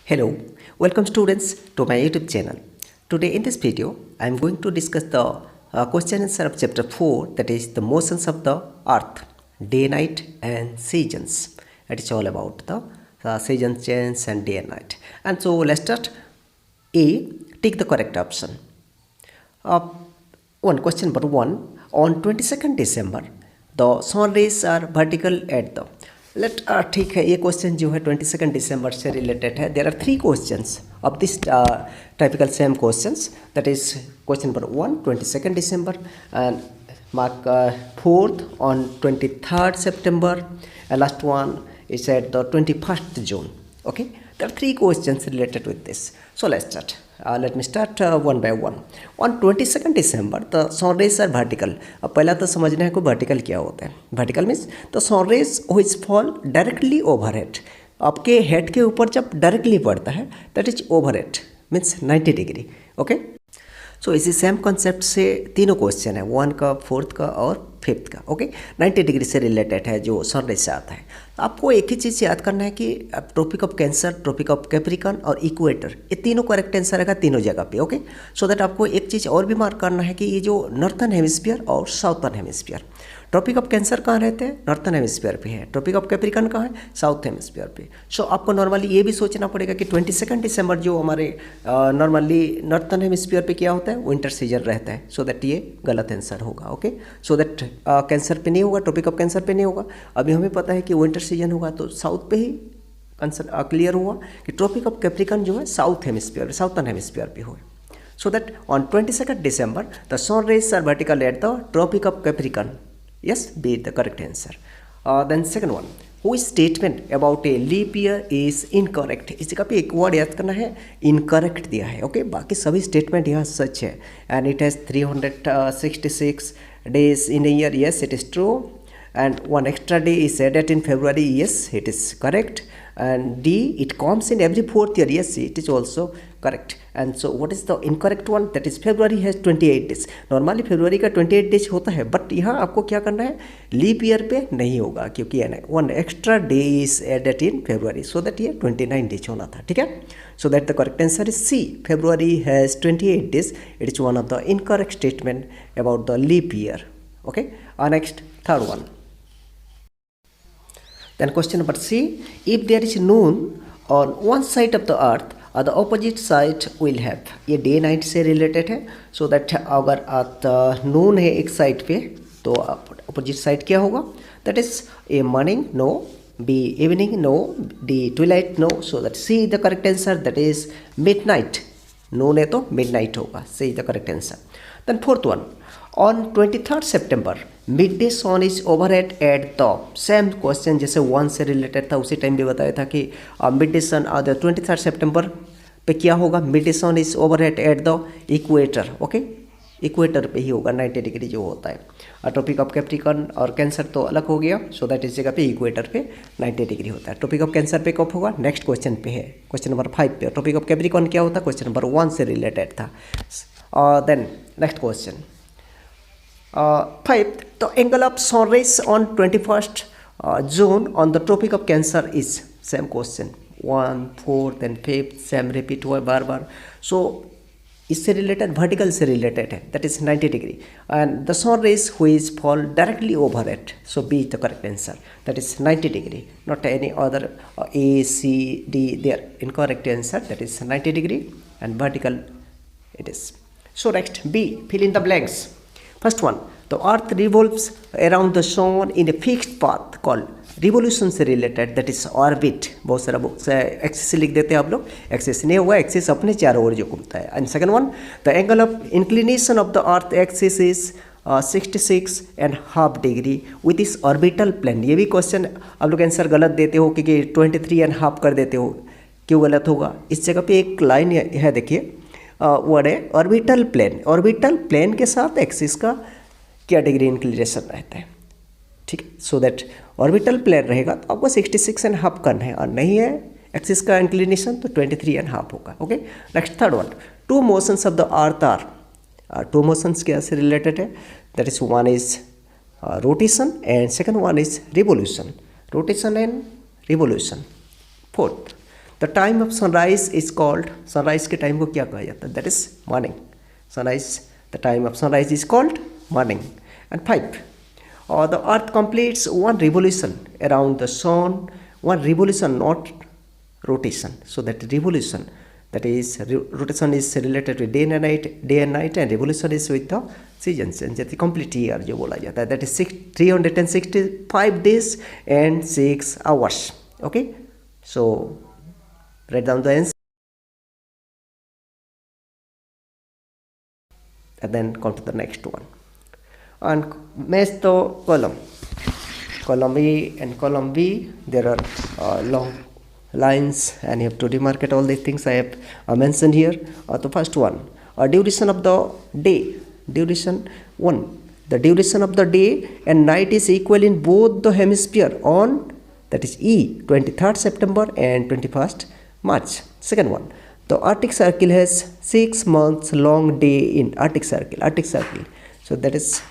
Hello, welcome students to my YouTube channel. Today in this video, I am going to discuss the question answer of chapter 4, that is the motions of the earth, day, night and seasons. It is all about the season change and day and night. And so let's start. A, take the correct option. Question number 1, on 22nd December, the sun rays are vertical at the ठीक है, ये question जो है 22 दिसंबर से related है. There are 3 questions of this typical same questions. That is question number 1 22 December and mark 4th on 23rd September, and last one is at the 21st June. Okay, there are 3 questions related with this. So let's start. Let me start one by one. On 22nd December, the sun rays are vertical. अब पहला तो समझना है कि vertical क्या होता है. Vertical means the sun rays which fall directly overhead. आपके head के ऊपर जब directly पड़ता है, that is overhead, means 90 degree. Okay? सो इसी सेम कॉन्सेप्ट से तीनों क्वेश्चन है, 1 का, 4th का और 5th का. ओके, 90 डिग्री से रिलेटेड है जो सनराइज से आता है. आपको एक ही चीज़ याद करना है कि Tropic of Cancer, Tropic of Capricorn और इक्वेटर, ये तीनों करेक्ट आंसर रहेगा तीनों जगह पे. ओके, सो दैट आपको एक चीज़ और भी मार्क करना है कि ये जो नॉर्थर्न हेमिस्फीयर और southern hemisphere, Tropic of Cancer कहाँ रहते हैं? नॉर्थर्न हेमिस्फीयर पे है. ट्रॉपिक ऑफ कैप्रिकॉर्न कहाँ है? साउथ हेमिस्फीयर पे. सो आपको नॉर्मली ये भी सोचना पड़ेगा कि 22 दिसंबर जो हमारे नॉर्मली नॉर्थर्न हेमिस्फीयर पे क्या होता है? विंटर सीजन रहता है. सो दैट ये गलत आंसर होगा. ओके, सो दैट कैंसर पे नहीं होगा, ट्रॉपिक ऑफ कैंसर पे नहीं होगा. अभी हमें पता है कि विंटर सीजन होगा तो साउथ पे ही आंसर क्लियर हुआ कि ट्रॉपिक ऑफ कैप्रिकॉर्न जो है साउथ हेमिस्फीयर, साउथर्न हेमिस्फीयर पे हो. So that on 22nd December, the sun rays are vertical at the Tropic of Capricorn. Yes, be the correct answer. Then second one, which statement about a leap year is incorrect? इस जगह पे एक word याद करना है, incorrect दिया है. Okay, बाकी सभी स्टेटमेंट यहाँ सच है. And it has 366 days in a year. Yes, it is true. And one extra day is added in February. Yes, it is correct. And D, it comes in every 4th year. Yes, it is also correct. And so what is the incorrect one? That is February has 28 days. Normally February का 28 days होता है, but यहाँ आपको क्या करना है? Leap year पे नहीं होगा क्योंकि one extra day is added in February, so that ये 29 डेज होना था. ठीक है, so that the correct answer is C. February has 28 days. It is one of the incorrect statement about the leap year. Okay, next third one. Then question number C, if there is noon on one side of the earth, the opposite side will have. ये day night से related है. So that अगर नून है एक side पे तो opposite side क्या होगा? That is A morning, no. B evening, no. D twilight, no. So that C the correct answer, that is midnight. Noon है तो मिड नाइट होगा. C the correct answer. Then fourth one, on 23rd September, midday sun is overhead at the. Same question जैसे 1 से related था, उसी time भी बताया था कि मिड डे सन 23rd September पे क्या होगा? Midday sun is overhead at the equator. Okay, equator पे ही होगा, 90 डिग्री जो होता है. ट्रॉपिक ऑफ कैप्रिकॉर्न और कैंसर तो अलग हो गया. सो दैट इस जगह पे इक्वेटर पे 90 डिग्री होता है. ट्रॉपिक ऑफ कैंसर पे कब होगा? नेक्स्ट क्वेश्चन पे है, क्वेश्चन नंबर 5 पे. ट्रॉपिक ऑफ कैप्रिकॉर्न क्या होता है? क्वेश्चन नंबर 1 से रिलेटेड था. Then next question 5, the angle of sun rays on 21st June on the Tropic of Cancer is. Same question, 1, 4 then 5, same repeat हुआ बार बार. So इससे रिलेटेड वर्टिकल से रिलेटेड है, that is 90 degree. And the sun rays which fall directly overhead, so B is the correct answer, that is 90 degree, not any other A, C, D. They are incorrect answer, that is 90 degree and vertical it is. So next B, fill in the blanks. First one, the earth revolves around the sun in a fixed path called revolution से related, that is orbit. बहुत सारा books axis लिख देते हैं आप लोग, axis नहीं होगा, एक्सिस अपने चारों ओर जो घूमता है. And second one, the angle of inclination of the earth axis is 66.5 degree with इस ऑर्बिटल प्लेन. ये भी क्वेश्चन आप लोग आंसर गलत देते हो क्योंकि 23.5 कर देते हो. क्यों गलत होगा? इस जगह पे एक लाइन है, देखिए वर्ड है ऑर्बिटल प्लेन. ऑर्बिटल प्लेन के साथ एक्सिस का क्या डिग्री इंक्लिनेशन रहता है? ठीक है, सो दैट ऑर्बिटल प्लेन रहेगा तो आपको 66.5 करना है, और नहीं है एक्सिस का इंक्लिनेशन तो 23.5 होगा. Okay, next third one, 2 motions of the earth are. 2 motions क्या से रिलेटेड है? That is one is rotation and second one is revolution. Rotation and revolution. Fourth, the time of sunrise is called, sunrise के time को क्या कहा जाता है? That is morning. Sunrise, the time of sunrise is called morning. And 5, the earth completes one revolution around the sun, one revolution, not rotation. So that revolution, that is rotation is related with day and night, and revolution is with the seasons. And the complete year जो बोला जाता है, that is 365 days and 6 hours. Okay, so write down the answer and then come to the next one. And match the column A and column B. There are long lines and you have to demarcate all these things I have mentioned here. The first one, duration of the day. Duration 1, the duration of the day and night is equal in both the hemisphere on, that is E, 23rd September and 21st March. Second one, the Arctic Circle has 6 months long day in Arctic Circle. So that is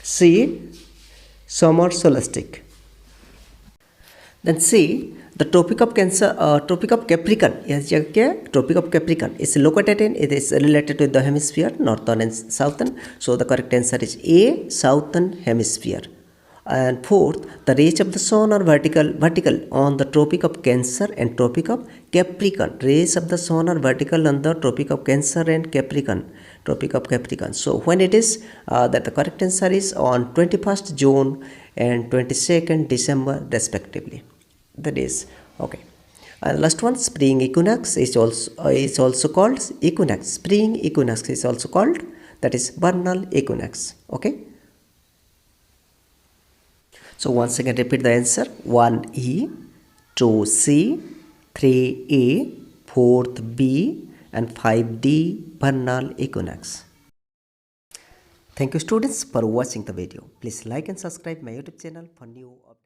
C, summer solstice. Then C, the Tropic of Capricorn. Yes, Tropic of Capricorn is located in, it is related with the hemisphere, northern and southern. So the correct answer is A, southern hemisphere. And 4th, the rays of the sun are vertical on the Tropic of Cancer and Tropic of Capricorn. Rays of the sun are vertical on the Tropic of Cancer and Tropic of Capricorn. So when it is, that the correct answer is on 21st June and 22nd December respectively. That is okay. And last one, spring equinox is also called equinox. Spring equinox is also called, that is vernal equinox. Okay. So once again repeat the answer: 1E, 2C, 3A, 4th B, and 5D, vernal equinox. Thank you students for watching the video. Please like and subscribe my YouTube channel for new updates.